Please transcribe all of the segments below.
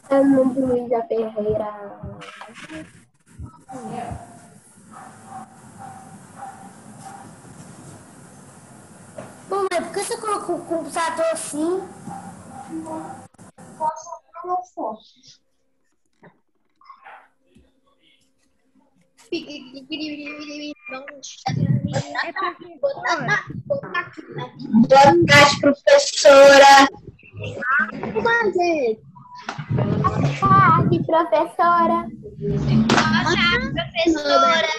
É o nome de Luísa Ferreira. Mamãe, por que você colocou o computador assim? Boa tarde, professora. Boa, gente. Boa tarde, professora. Boa tarde, professora.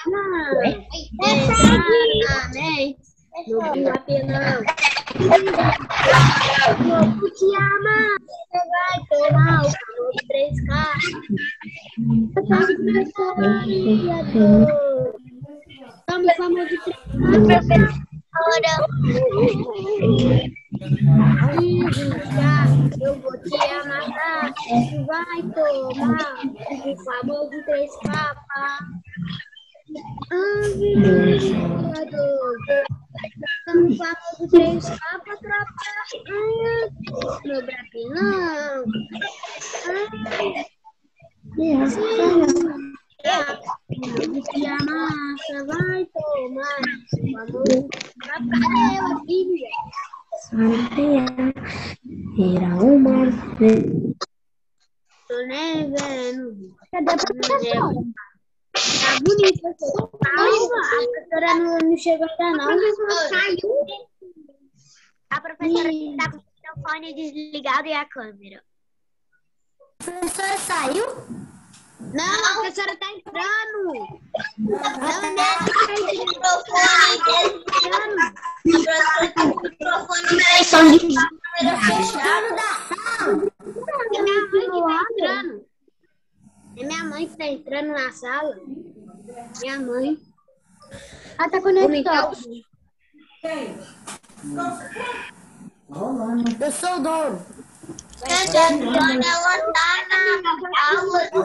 Eu te amo. Você vai tomar o calor de 3K. Tome calor de 3K. Eu vou te amarrar. Tu vai tomar o calor de 3K. Tome calor de 3K pra trocar. Meu brapinão. E a massa vai tomar amor da panela, filha. Era uma vez. Tô nem vendo. Cadê a professora? Tá bonita. A professora não chegou ainda não. A professora saiu. A professora está com o microfone desligado e a câmera. A professora saiu? Não, a professora tá entrando. É minha mãe que tá entrando na sala. Minha mãe. Ela tá conectada. Eu sou o dono. Ela tá na aula do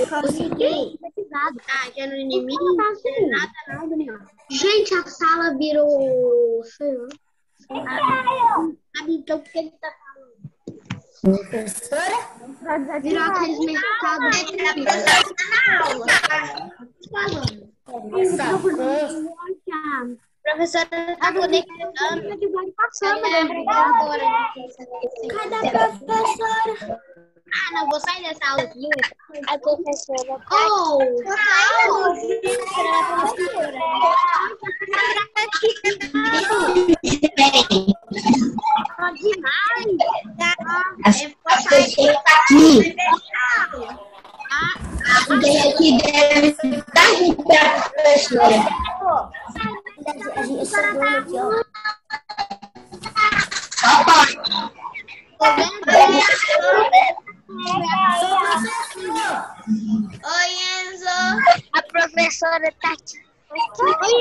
Consegui. Ah, já no inimigo? Nada, nenhum. Gente, a sala virou... Sabe então por que ele tá falando? Professora? Virou aqueles mercados. A professora tá conectando. Cadê a professora? Ah, não, vou sair dessa aula aqui. A professora. Aqui deve estar para a professora. Oi, Enzo. A professora tá aqui. Oi,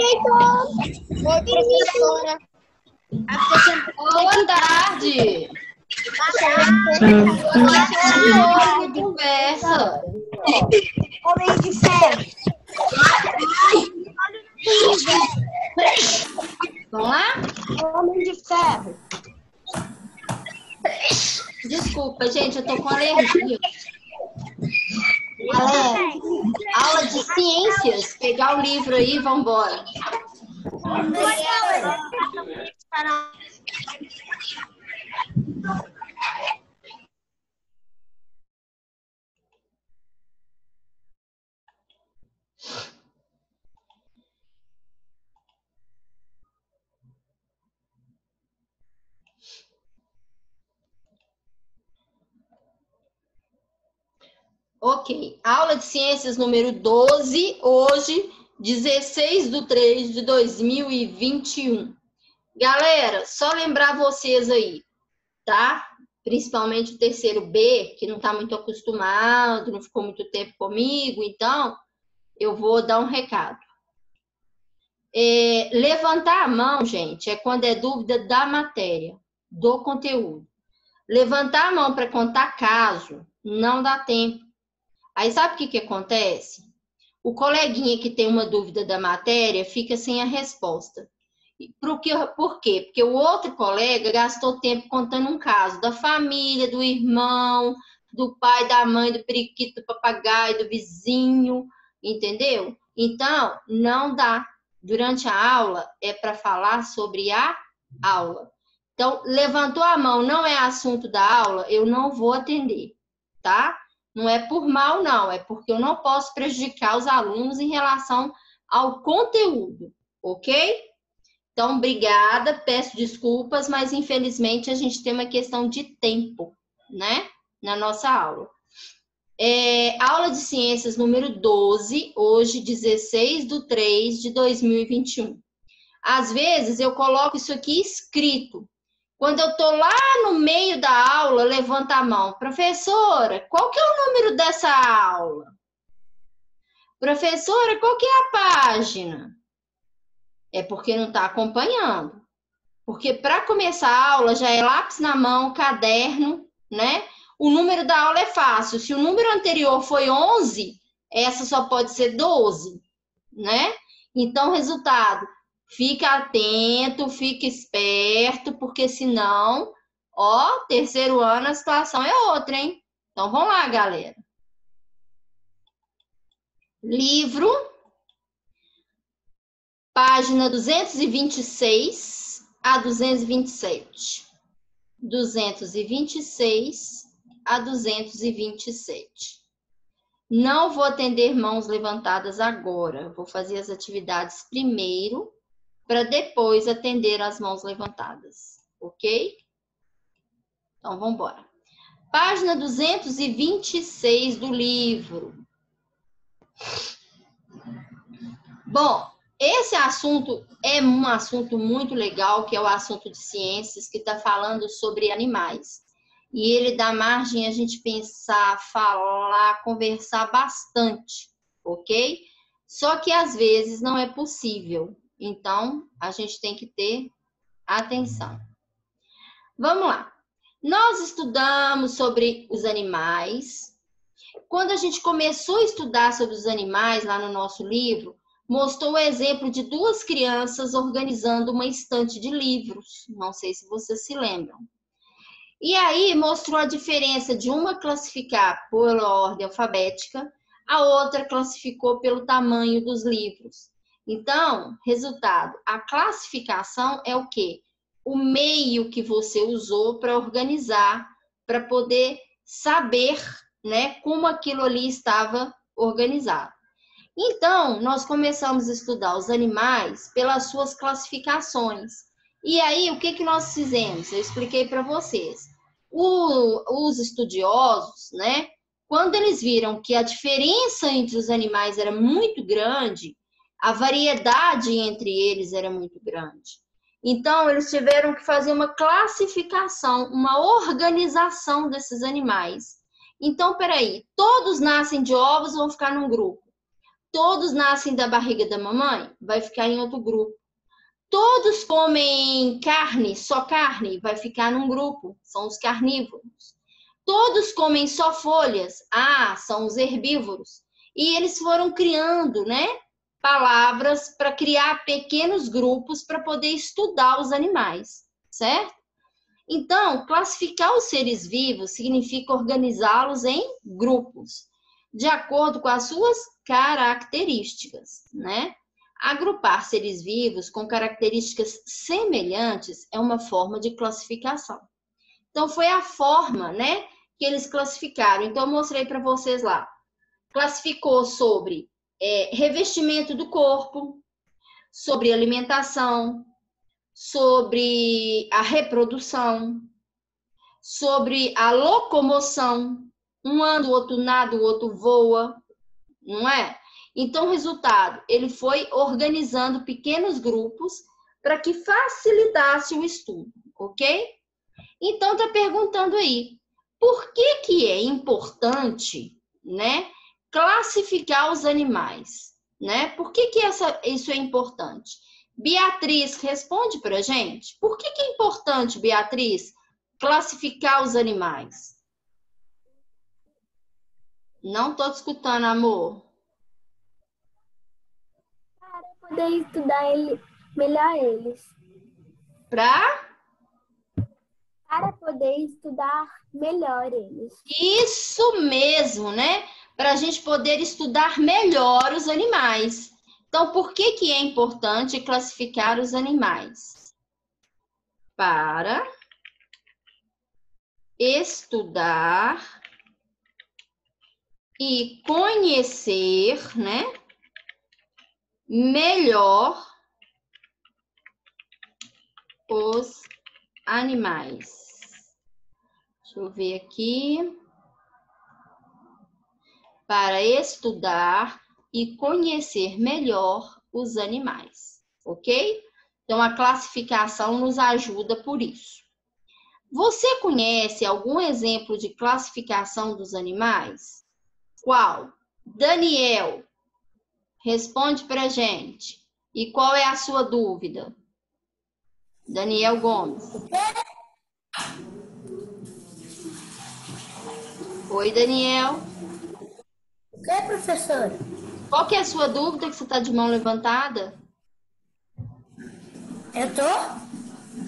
Heitor. Oi, professora. A professora Boa tarde. Oi, conversa. Homem de ferro. Vamos lá? Homem de ferro. Desculpa, gente, eu tô com alergia. Galera, aula de ciências. Pegar o livro aí, vamos embora. Ok, aula de ciências número 12, hoje, 16/3/2021. Galera, só lembrar vocês aí, tá? Principalmente o terceiro B, que não tá muito acostumado, não ficou muito tempo comigo, então eu vou dar um recado. Levantar a mão, gente, é quando é dúvida da matéria, do conteúdo. Levantar a mão para contar caso, não dá tempo. Aí sabe o que acontece? O coleguinha que tem uma dúvida da matéria fica sem a resposta. Por quê? Porque o outro colega gastou tempo contando um caso da família, do irmão, do pai, da mãe, do periquito, do papagaio, do vizinho, entendeu? Então, não dá. Durante a aula é para falar sobre a aula. Então, levantou a mão, não é assunto da aula, eu não vou atender, tá? Não é por mal, não, é porque eu não posso prejudicar os alunos em relação ao conteúdo, ok? Então, obrigada, peço desculpas, mas infelizmente a gente tem uma questão de tempo, né? Na nossa aula. Aula de Ciências número 12, hoje 16/3/2021. Às vezes eu coloco isso aqui escrito. Quando eu tô lá no meio da aula, levanta a mão. Professora, qual que é o número dessa aula? Professora, qual que é a página? É porque não está acompanhando. Porque para começar a aula já é lápis na mão, caderno, né? O número da aula é fácil. Se o número anterior foi 11, essa só pode ser 12, né? Então, resultado, fica atento, fica esperto, porque senão, ó, terceiro ano a situação é outra, hein? Então, vamos lá, galera. Livro, página 226 a 227. 226 a 227. Não vou atender mãos levantadas agora. Vou fazer as atividades primeiro, para depois atender as mãos levantadas, ok? Então, vamos embora. Página 226 do livro. Bom, esse assunto é um assunto muito legal, que é o assunto de ciências, que está falando sobre animais. E ele dá margem a gente pensar, falar, conversar bastante, ok? Só que às vezes não é possível. Então, a gente tem que ter atenção. Vamos lá. Nós estudamos sobre os animais. Quando a gente começou a estudar sobre os animais lá no nosso livro, mostrou o exemplo de duas crianças organizando uma estante de livros. Não sei se vocês se lembram. E aí mostrou a diferença de uma classificar por ordem alfabética, a outra classificou pelo tamanho dos livros. Então, resultado, a classificação é o quê? O meio que você usou para organizar, para poder saber, né, como aquilo ali estava organizado. Então, nós começamos a estudar os animais pelas suas classificações. E aí, o que nós fizemos? Eu expliquei para vocês. Os estudiosos, né, quando eles viram que a diferença entre os animais era muito grande, a variedade entre eles era muito grande. Então, eles tiveram que fazer uma classificação, uma organização desses animais. Então, peraí, todos nascem de ovos, vão ficar num grupo. Todos nascem da barriga da mamãe, vai ficar em outro grupo. Todos comem carne, só carne, vai ficar num grupo, são os carnívoros. Todos comem só folhas, são os herbívoros. E eles foram criando, né, palavras para criar pequenos grupos para poder estudar os animais, certo? Então, classificar os seres vivos significa organizá-los em grupos, de acordo com as suas características, né? Agrupar seres vivos com características semelhantes é uma forma de classificação. Então, foi a forma, né, que eles classificaram. Então, eu mostrei para vocês lá. Classificou sobre revestimento do corpo, sobre alimentação, sobre a reprodução, sobre a locomoção. Um anda, o outro nada, o outro voa, não é? Então, resultado, ele foi organizando pequenos grupos para que facilitasse o estudo, ok? Então, tá perguntando aí, por que é importante, né, classificar os animais, né? Por que isso é importante? Beatriz, responde para a gente. Por que é importante, Beatriz, classificar os animais? Não estou te escutando, amor. Para poder estudar melhor eles. Para Para poder estudar melhor eles. isso mesmo, né? Para a gente poder estudar melhor os animais. Então, por que que é importante classificar os animais? Para estudar e conhecer, né, melhor os animais. Deixa eu ver aqui. Para estudar e conhecer melhor os animais, ok? Então, a classificação nos ajuda por isso. Você conhece algum exemplo de classificação dos animais? Qual? Daniel, responde para gente. E qual é a sua dúvida? Daniel Gomes. Oi, Daniel. É, professor? Qual que é a sua dúvida que você está de mão levantada? Eu tô?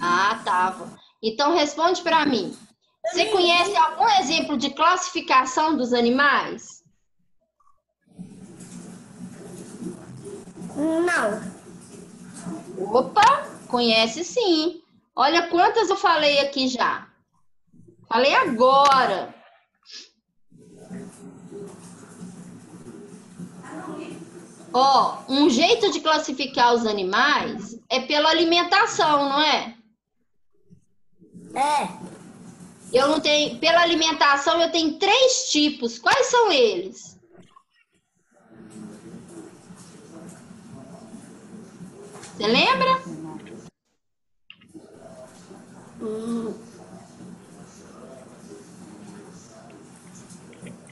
Ah, tava. Então, responde para mim. Você conhece algum exemplo de classificação dos animais? Não. Opa, conhece sim. Olha quantas eu falei aqui já. Falei agora. Ó, um jeito de classificar os animais é pela alimentação, não é? É. Eu não tenho, pela alimentação eu tenho 3 tipos. Quais são eles? Você lembra?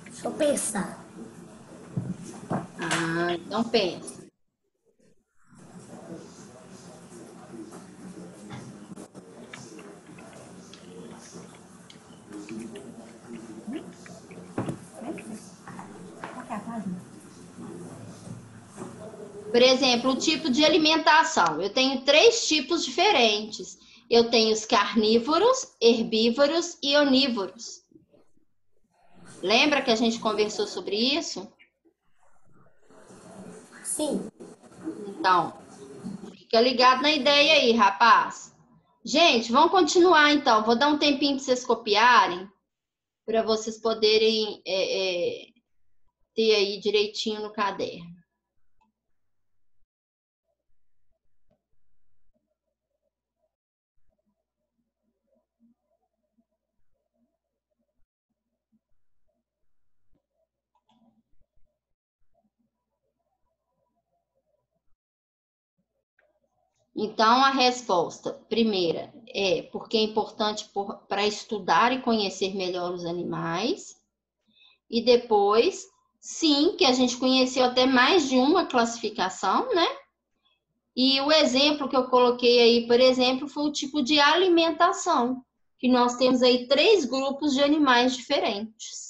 Deixa eu pensar. Ah, então pensa. Por exemplo, o tipo de alimentação. Eu tenho 3 tipos diferentes. Eu tenho os carnívoros, herbívoros e onívoros. Lembra que a gente conversou sobre isso? Sim. Então, fica ligado na ideia aí, rapaz. Gente, vamos continuar então. Vou dar um tempinho para vocês copiarem, para vocês poderem ter aí direitinho no caderno. Então, a resposta, primeira, é porque é importante para estudar e conhecer melhor os animais. E depois, sim, que a gente conheceu até mais de uma classificação, né? E o exemplo que eu coloquei aí, por exemplo, foi o tipo de alimentação, que nós temos aí 3 grupos de animais diferentes.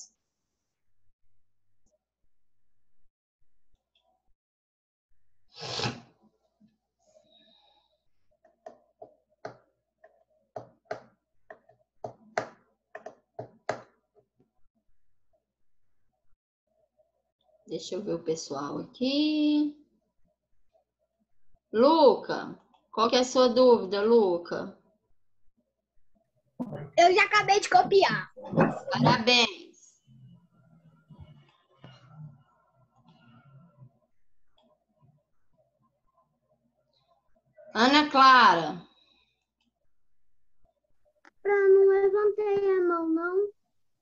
Deixa eu ver o pessoal aqui. Luca, qual que é a sua dúvida, Luca? Eu já acabei de copiar. Parabéns. Ana Clara. Não levantei a mão, não.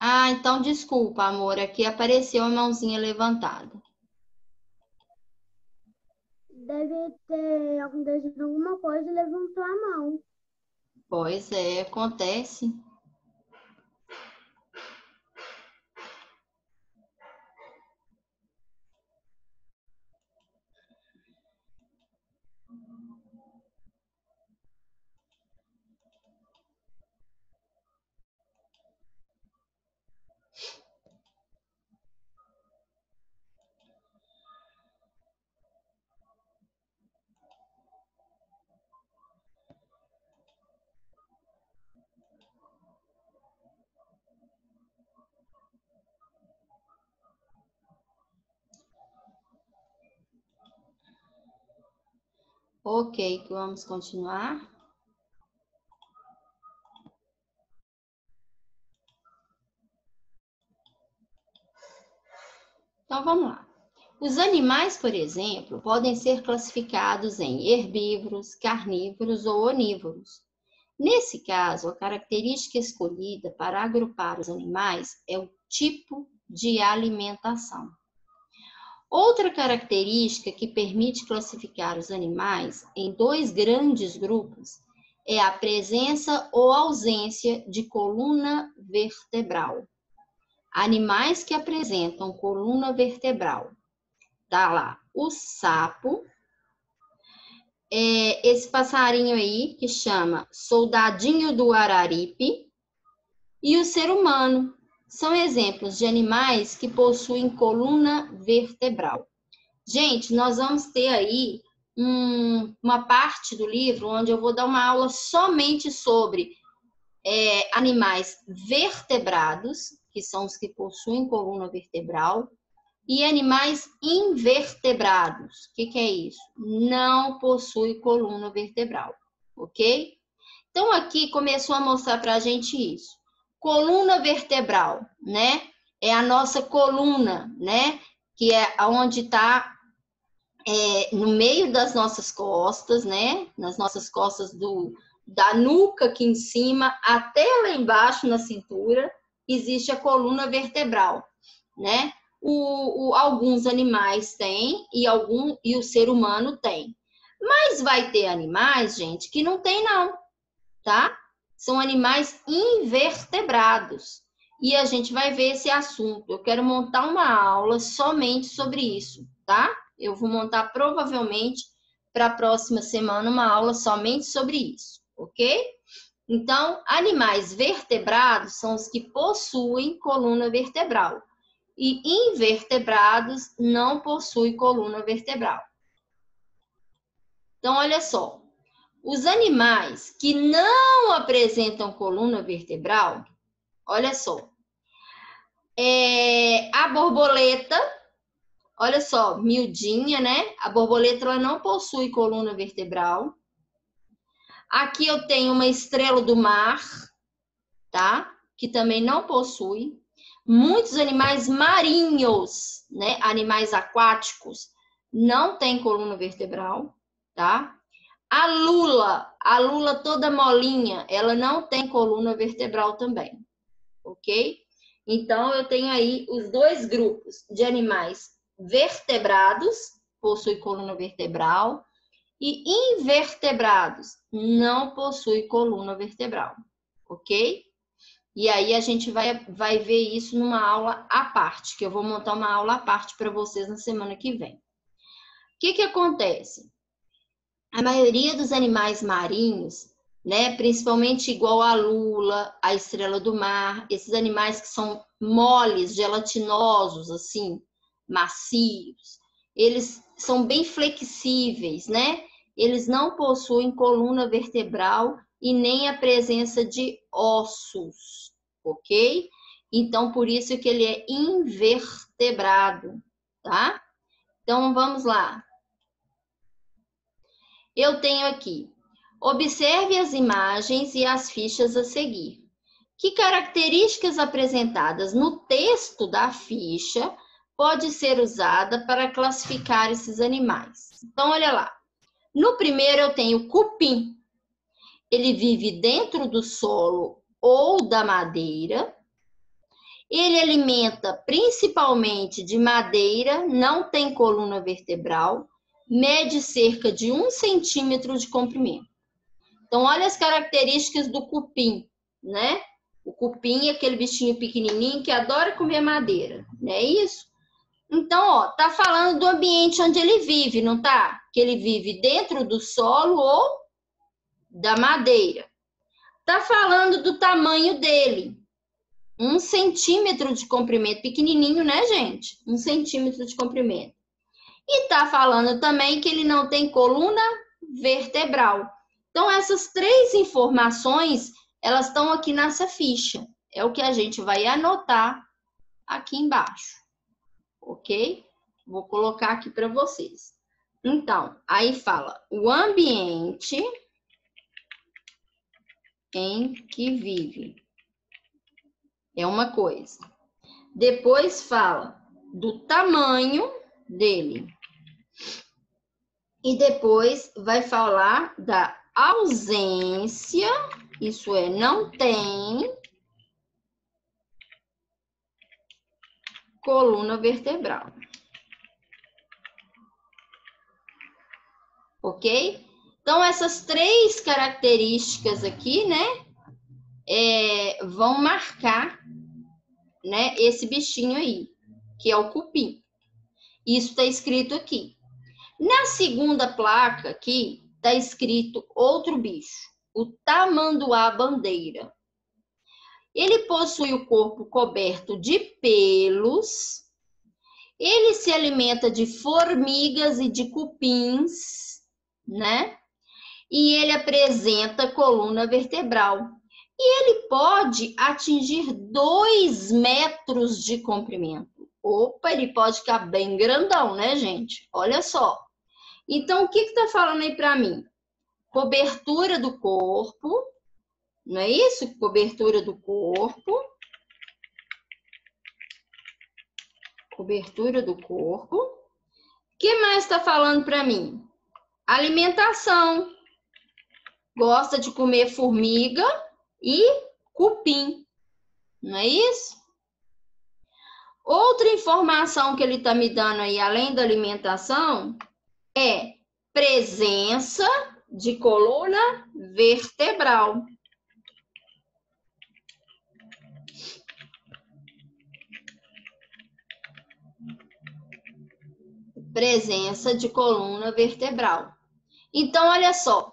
Ah, então desculpa, amor. Aqui apareceu a mãozinha levantada. Deve ter acontecido alguma coisa e levantou a mão. Pois é, acontece. Ok, vamos continuar. Então, vamos lá. Os animais, por exemplo, podem ser classificados em herbívoros, carnívoros ou onívoros. Nesse caso, a característica escolhida para agrupar os animais é o tipo de alimentação. Outra característica que permite classificar os animais em dois grandes grupos é a presença ou ausência de coluna vertebral. Animais que apresentam coluna vertebral. Tá lá o sapo, esse passarinho aí que chama soldadinho do Araripe e o ser humano. São exemplos de animais que possuem coluna vertebral. Gente, nós vamos ter aí uma parte do livro onde eu vou dar uma aula somente sobre animais vertebrados, que são os que possuem coluna vertebral, e animais invertebrados. O que é isso? Não possui coluna vertebral, ok? Então, aqui começou a mostrar para a gente isso. Coluna vertebral, né? É a nossa coluna, né? Que é onde está no meio das nossas costas, né? Nas nossas costas da nuca aqui em cima até lá embaixo na cintura, existe a coluna vertebral, né? Alguns animais têm e o ser humano tem. Mas vai ter animais, gente, que não tem não, tá? São animais invertebrados. E a gente vai ver esse assunto. Eu quero montar uma aula somente sobre isso, tá? Eu vou montar provavelmente para a próxima semana uma aula somente sobre isso, ok? Então, animais vertebrados são os que possuem coluna vertebral. E invertebrados não possuem coluna vertebral. Então, olha só. Os animais que não apresentam coluna vertebral, olha só. A borboleta, olha só, miudinha, né? A borboleta ela não possui coluna vertebral. Aqui eu tenho uma estrela do mar, tá? Que também não possui. Muitos animais marinhos, né? Animais aquáticos, não tem coluna vertebral, tá? A lula toda molinha, ela não tem coluna vertebral também, ok? Então, eu tenho aí os dois grupos de animais vertebrados, possuem coluna vertebral, e invertebrados, não possuem coluna vertebral, ok? E aí a gente vai ver isso numa aula à parte, que eu vou montar uma aula à parte para vocês na semana que vem. O que acontece? A maioria dos animais marinhos, né, principalmente igual a lula, a estrela do mar, esses animais que são moles, gelatinosos, assim, macios, eles são bem flexíveis, né? Eles não possuem coluna vertebral e nem a presença de ossos, ok? Então, por isso que ele é invertebrado, tá? Então, vamos lá. Eu tenho aqui, observe as imagens e as fichas a seguir. Que características apresentadas no texto da ficha pode ser usada para classificar esses animais? Então, olha lá. No primeiro eu tenho cupim. Ele vive dentro do solo ou da madeira. Ele alimenta principalmente de madeira, não tem coluna vertebral. Mede cerca de 1 centímetro de comprimento. Então, olha as características do cupim, né? O cupim é aquele bichinho pequenininho que adora comer madeira, não é isso? Então, ó, tá falando do ambiente onde ele vive, não tá? Que ele vive dentro do solo ou da madeira. Tá falando do tamanho dele. 1 centímetro de comprimento, pequenininho, né, gente? 1 centímetro de comprimento. E tá falando também que ele não tem coluna vertebral. Então, essas 3 informações, elas estão aqui nessa ficha. É o que a gente vai anotar aqui embaixo. Ok? Vou colocar aqui para vocês. Então, aí fala o ambiente em que vive. É uma coisa. Depois fala do tamanho dele. E depois vai falar da ausência, isso é, não tem coluna vertebral. Ok? Então, essas 3 características aqui, né, vão marcar, né, esse bichinho aí, que é o cupim. Isso está escrito aqui. Na segunda placa aqui, está escrito outro bicho, o tamanduá-bandeira. Ele possui o corpo coberto de pelos, ele se alimenta de formigas e de cupins, né? E ele apresenta coluna vertebral. E ele pode atingir 2 metros de comprimento. Opa, ele pode ficar bem grandão, né, gente? Olha só. Então, o que está falando aí para mim? Cobertura do corpo, não é isso? Cobertura do corpo. Cobertura do corpo. O que mais está falando para mim? Alimentação. Gosta de comer formiga e cupim, não é isso? Outra informação que ele está me dando aí, além da alimentação, é presença de coluna vertebral. Presença de coluna vertebral. Então, olha só,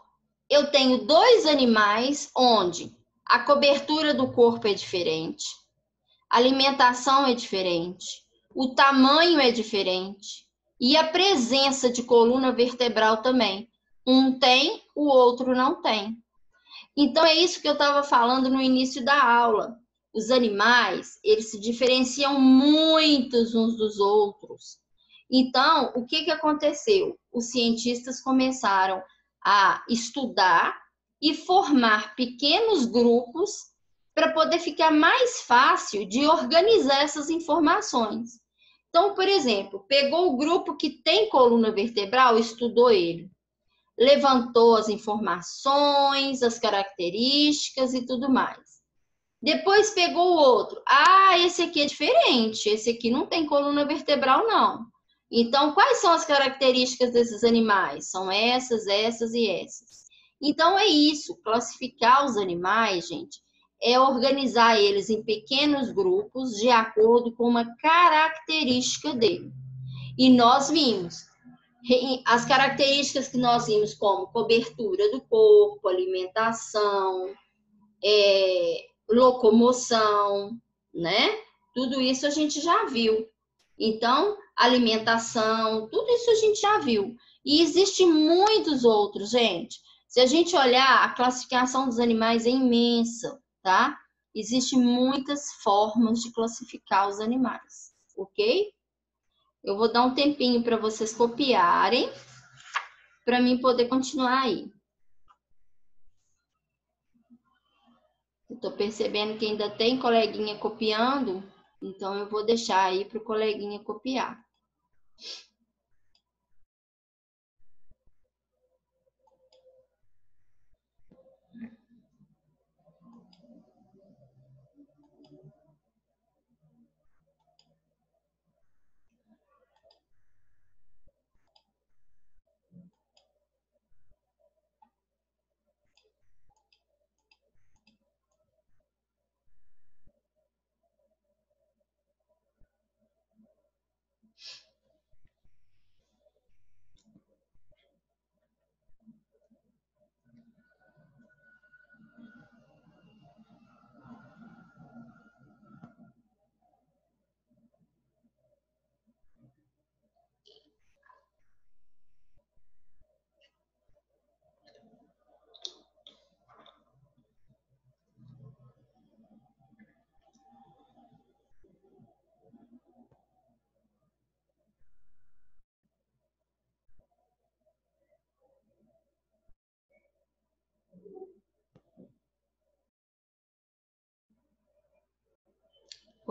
eu tenho 2 animais onde a cobertura do corpo é diferente, a alimentação é diferente, o tamanho é diferente e a presença de coluna vertebral também. Um tem, o outro não tem. Então, é isso que eu estava falando no início da aula. Os animais, eles se diferenciam muito uns dos outros. Então, o que aconteceu? Os cientistas começaram a estudar e formar pequenos grupos para poder ficar mais fácil de organizar essas informações. Então, por exemplo, pegou o grupo que tem coluna vertebral, estudou ele, levantou as informações, as características e tudo mais. Depois pegou o outro. Ah, esse aqui é diferente, esse aqui não tem coluna vertebral, não. Então, quais são as características desses animais? São essas, essas e essas. Então, é isso. Classificar os animais, gente, é organizar eles em pequenos grupos de acordo com uma característica dele. E nós vimos as características que nós vimos como cobertura do corpo, alimentação, locomoção, né? Tudo isso a gente já viu. Então, alimentação, tudo isso a gente já viu. E existe muitos outros, gente. Se a gente olhar, a classificação dos animais é imensa, tá? Existem muitas formas de classificar os animais, ok? Eu vou dar um tempinho para vocês copiarem, para mim poder continuar aí. Eu estou percebendo que ainda tem coleguinha copiando, então eu vou deixar aí para o coleguinha copiar.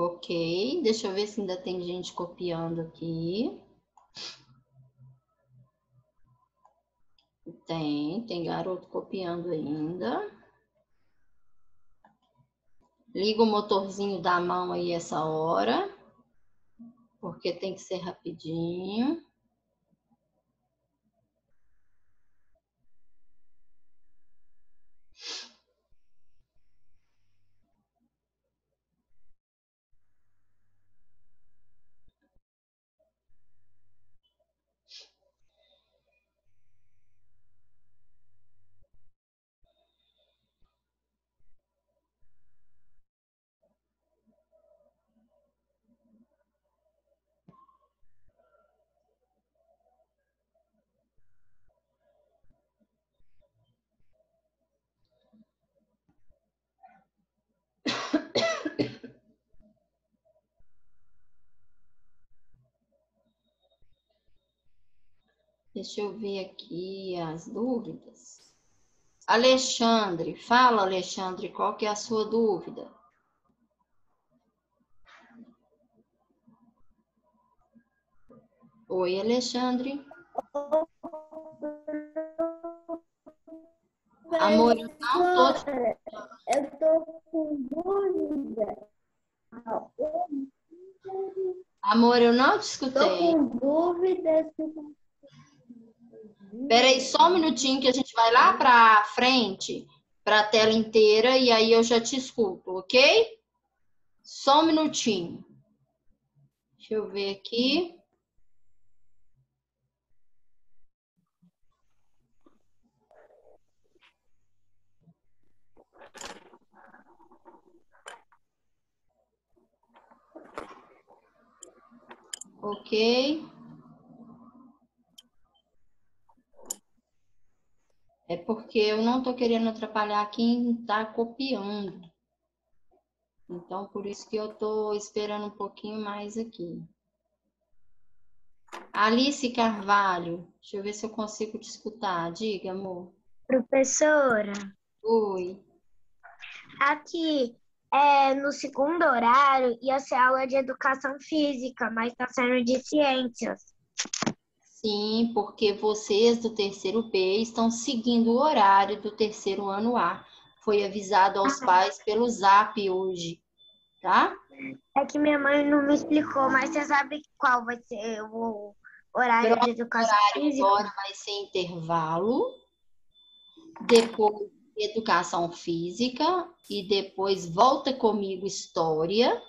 Ok, deixa eu ver se ainda tem gente copiando aqui. Tem garoto copiando ainda. Liga o motorzinho da mão aí essa hora, porque tem que ser rapidinho. Deixa eu ver aqui as dúvidas. Alexandre, fala, Alexandre, qual que é a sua dúvida? Oi, Alexandre. Amor, eu não tô... Eu tô com dúvida. Amor, eu não te Tô escutei. com dúvida. Peraí, só um minutinho que a gente vai lá para frente, para a tela inteira, e aí eu já te escuto, ok? Só um minutinho. Deixa eu ver aqui. Ok. É porque eu não tô querendo atrapalhar quem tá copiando. Então, por isso que eu tô esperando um pouquinho mais aqui. Alice Carvalho, deixa eu ver se eu consigo te escutar. Diga, amor. Professora, Oi. aqui no segundo horário ia ser aula de educação física, mas está sendo de ciências. Sim, porque vocês do terceiro B estão seguindo o horário do terceiro ano A. Foi avisado aos pais pelo Zap hoje, tá? É que minha mãe não me explicou, mas você sabe qual vai ser o horário de educação física? Agora vai ser intervalo, depois educação física e depois volta comigo história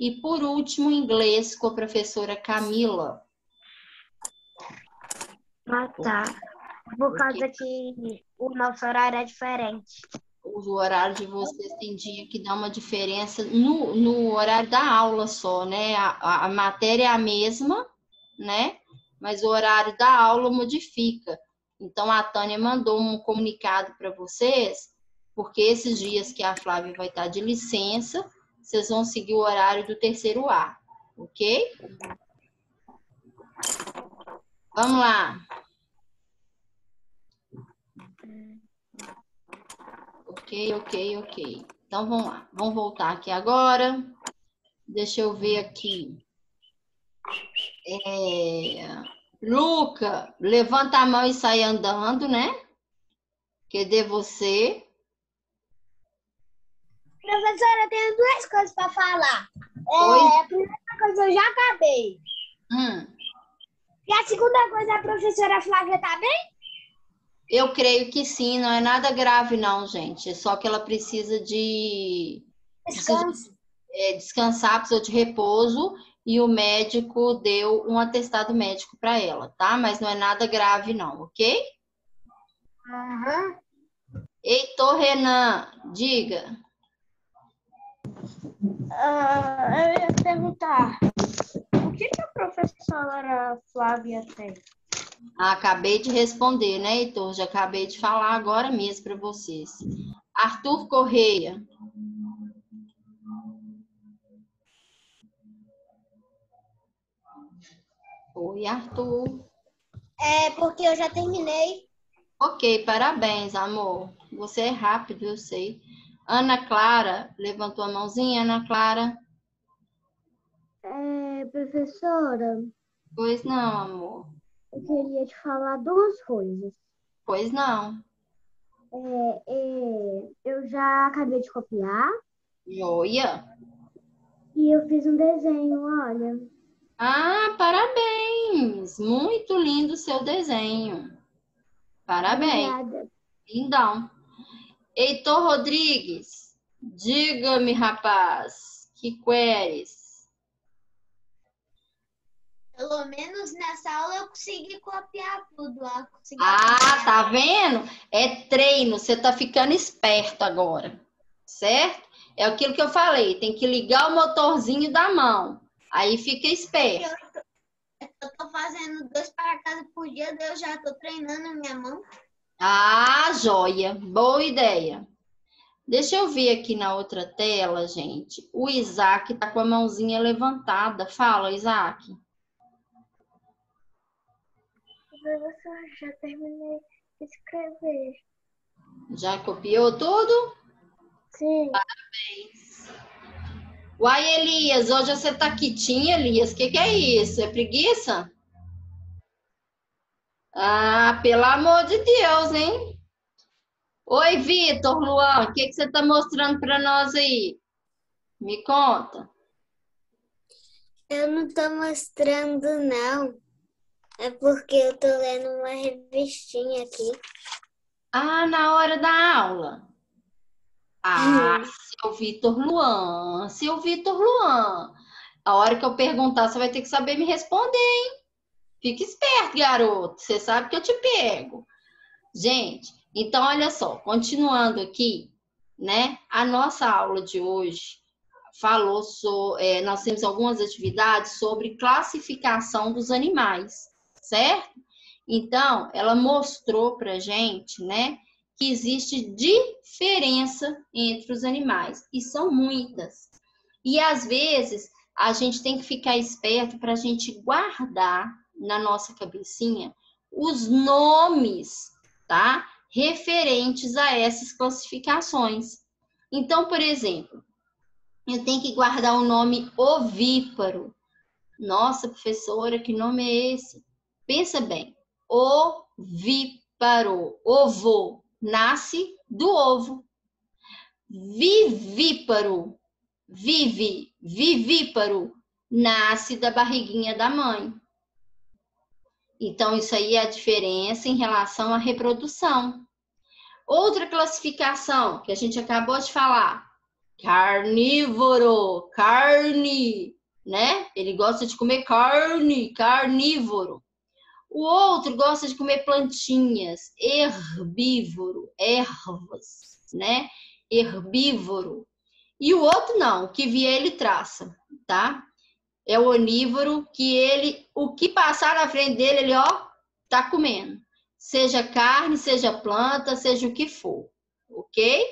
e por último inglês com a professora Camila. Ah, tá. Por causa que o nosso horário é diferente. O horário de vocês tem dia que dá uma diferença no horário da aula só, né? A matéria é a mesma, né? Mas o horário da aula modifica. Então, a Tânia mandou um comunicado para vocês, porque esses dias que a Flávia vai estar de licença, vocês vão seguir o horário do terceiro A, ok? Vamos lá. Ok. Então, vamos lá. Vamos voltar aqui agora. Deixa eu ver aqui. Luca, levanta a mão e sai andando, né? Cadê você? Professora, eu tenho duas coisas para falar. Oi? A primeira coisa eu já acabei. E a segunda coisa, a professora Flávia tá bem? Eu creio que sim, não é nada grave não, gente. É só que ela precisa Descanso. descansar, precisa de repouso e o médico deu um atestado médico para ela, tá? Mas não é nada grave não, ok? Aham. Heitor Renan, diga. Eu ia perguntar, o que a professora Flávia tem? Acabei de responder, né, Heitor? Já acabei de falar agora mesmo para vocês. Arthur Correia. Oi, Arthur. É porque eu já terminei. Ok, parabéns, amor. Você é rápido, eu sei. Ana Clara, levantou a mãozinha, Ana Clara. Professora, Pois não, amor. eu queria te falar duas coisas. Pois não. Eu já acabei de copiar Joia. e eu fiz um desenho, olha. Ah, parabéns! Muito lindo o seu desenho. Parabéns. Obrigada. Lindão. Heitor Rodrigues, diga-me, rapaz, que queres? Pelo menos nessa aula eu consegui copiar tudo. Tá vendo? É treino, você tá ficando esperto agora, certo? É aquilo que eu falei, tem que ligar o motorzinho da mão, aí fica esperto. Eu tô fazendo 2 para casa por dia, daí eu já tô treinando a minha mão. Ah, joia, boa ideia. Deixa eu ver aqui na outra tela, gente. O Isaac tá com a mãozinha levantada. Fala, Isaac. Professor, já terminei de escrever. Já copiou tudo? Sim. Uai, Elias, hoje você tá quietinho, Elias. O que é isso? É preguiça? Ah, pelo amor de Deus, hein? Oi, Vitor, Luan, o que você tá mostrando para nós aí? Me conta. Eu não tô mostrando, não. É porque eu tô lendo uma revistinha aqui. Ah, na hora da aula. Ah, seu Vitor Luan, seu Vitor Luan. A hora que eu perguntar, você vai ter que saber me responder, hein? Fique esperto, garoto. Você sabe que eu te pego. Gente, então olha só, continuando aqui, né? A nossa aula de hoje falou sobre, nós temos algumas atividades sobre classificação dos animais, certo? Então, ela mostrou pra gente, né, que existe diferença entre os animais, e são muitas. E às vezes a gente tem que ficar esperto para a gente guardar na nossa cabecinha os nomes, tá? Referentes a essas classificações. Então, por exemplo, eu tenho que guardar o nome ovíparo. Nossa, professora, que nome é esse? Pensa bem. Ovíparo. Ovo. Nasce do ovo. Vivíparo. Vivíparo. Nasce da barriguinha da mãe. Então, isso aí é a diferença em relação à reprodução. Outra classificação que a gente acabou de falar. Carnívoro. Carne. Né? Ele gosta de comer carne, carnívoro. O outro gosta de comer plantinhas, herbívoro, ervas, né? Herbívoro. E o outro não, o que vier ele traça, tá? É o onívoro que ele, o que passar na frente dele, ele, ó, tá comendo. Seja carne, seja planta, seja o que for, ok?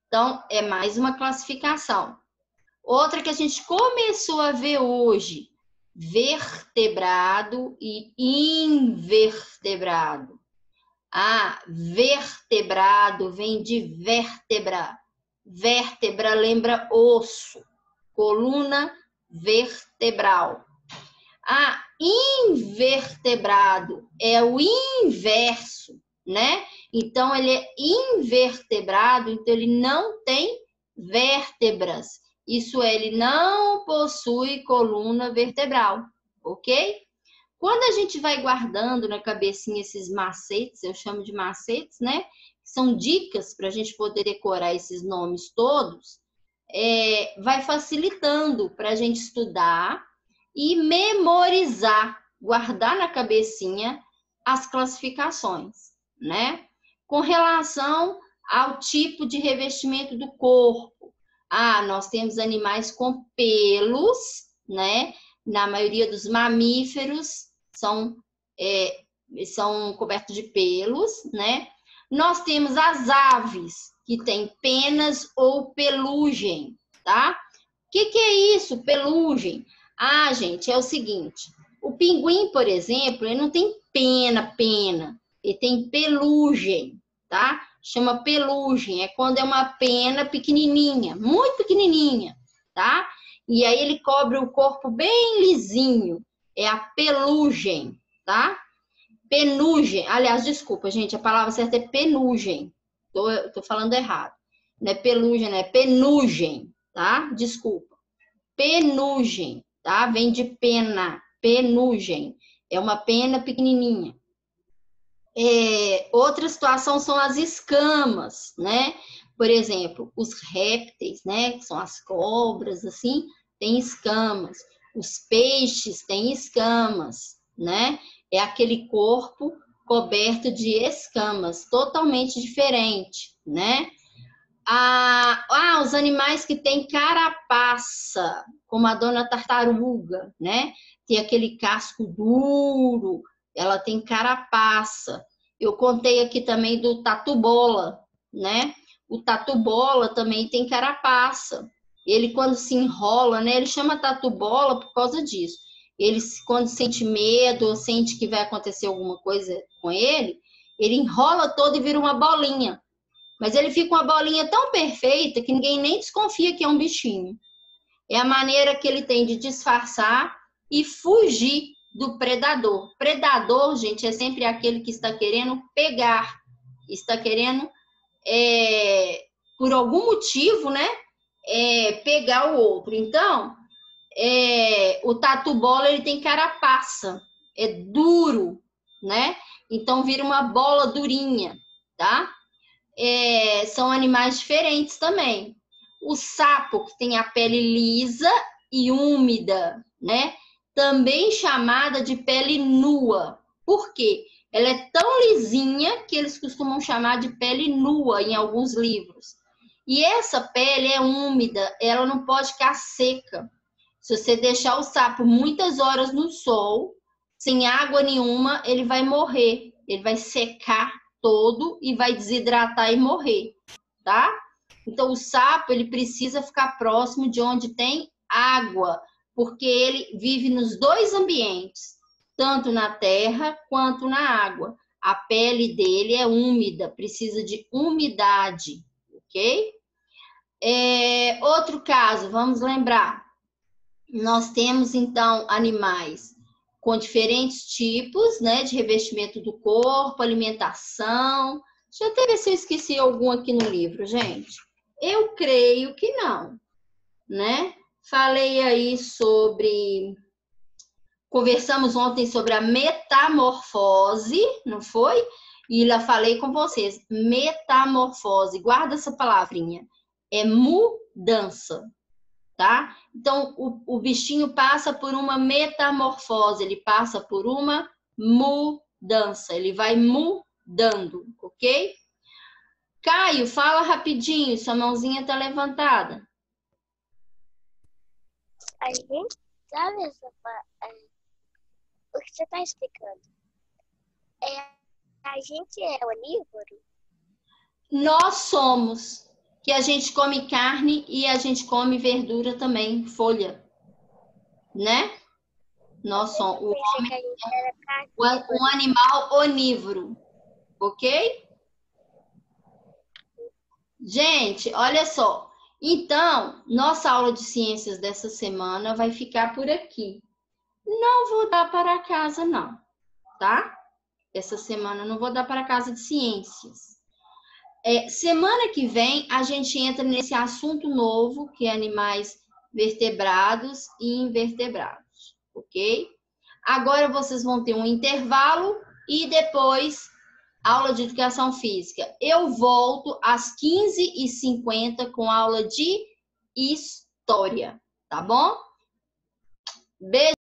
Então, é mais uma classificação. Outra que a gente começou a ver hoje, vertebrado e invertebrado. Ah, vertebrado vem de vértebra. Vértebra lembra osso, coluna vertebral. Ah, invertebrado é o inverso, né? Então, ele é invertebrado, então ele não tem vértebras. Isso é, ele não possui coluna vertebral, ok? Quando a gente vai guardando na cabecinha esses macetes, eu chamo de macetes, né? São dicas para a gente poder decorar esses nomes todos, vai facilitando para a gente estudar e memorizar, guardar na cabecinha as classificações, né? Com relação ao tipo de revestimento do corpo. Ah, nós temos animais com pelos, né? Na maioria dos mamíferos são cobertos de pelos, né? Nós temos as aves, que têm penas ou pelugem, tá? O que é isso, pelugem? Ah, gente, é o seguinte, o pinguim, por exemplo, ele não tem pena, ele tem pelugem, tá? Chama pelugem, é quando é uma pena pequenininha, muito pequenininha, tá? e aí ele cobre o corpo bem lisinho. É a pelugem, tá? Penugem. Aliás, desculpa, gente, a palavra certa é penugem. Tô falando errado. Não é pelugem, não é penugem, tá? Desculpa. Penugem, tá? Vem de pena. Penugem. É uma pena pequenininha. Outra situação são as escamas, né? Por exemplo, os répteis, né? Que são as cobras, assim, têm escamas. Os peixes têm escamas, né? É aquele corpo coberto de escamas, totalmente diferente, né? Os animais que têm carapaça, como a dona tartaruga, né? Tem aquele casco duro, ela tem carapaça. Eu contei aqui também do tatu-bola, né? O tatu-bola também tem carapaça. Ele, quando se enrola, né? Ele chama tatu-bola por causa disso. Ele, quando sente medo ou sente que vai acontecer alguma coisa com ele enrola todo e vira uma bolinha. Mas ele fica uma bolinha tão perfeita que ninguém nem desconfia que é um bichinho. É a maneira que ele tem de disfarçar e fugir do predador. Predador, gente, é sempre aquele que está querendo pegar, está querendo, por algum motivo, né, pegar o outro. Então, o tatu-bola, ele tem carapaça, é duro, né? Então, vira uma bola durinha, tá? São animais diferentes também. O sapo, que tem a pele lisa e úmida, né? Também chamada de pele nua. Por quê? Ela é tão lisinha que eles costumam chamar de pele nua em alguns livros. E essa pele é úmida, ela não pode ficar seca. Se você deixar o sapo muitas horas no sol, sem água nenhuma, ele vai morrer. Ele vai secar todo e vai desidratar e morrer, tá? Então, o sapo, ele precisa ficar próximo de onde tem água, porque ele vive nos dois ambientes, tanto na terra quanto na água. A pele dele é úmida, precisa de umidade, ok? Outro caso, vamos lembrar. Nós temos, então, animais com diferentes tipos, né, de revestimento do corpo, alimentação. Deixa eu até ver se eu esqueci algum aqui no livro, gente. Eu creio que não, né? Falei aí conversamos ontem sobre a metamorfose, não foi? E lá falei com vocês, metamorfose, guarda essa palavrinha, é mudança. Tá? Então, o bichinho passa por uma metamorfose, ele passa por uma mudança, ele vai mudando, ok? Caio, fala rapidinho, sua mãozinha tá levantada. A gente sabe o que você está explicando? A gente é onívoro? Nós somos. Que a gente come carne e a gente come verdura também, folha, né? Nós somos um animal onívoro, ok? Gente, olha só. Então, nossa aula de ciências dessa semana vai ficar por aqui. Não vou dar para casa, não, tá? Essa semana eu não vou dar para casa de ciências. Semana que vem, a gente entra nesse assunto novo, que é animais vertebrados e invertebrados, ok? Agora vocês vão ter um intervalo e depois aula de educação física. Eu volto às 15h50 com aula de história, tá bom? Beijo!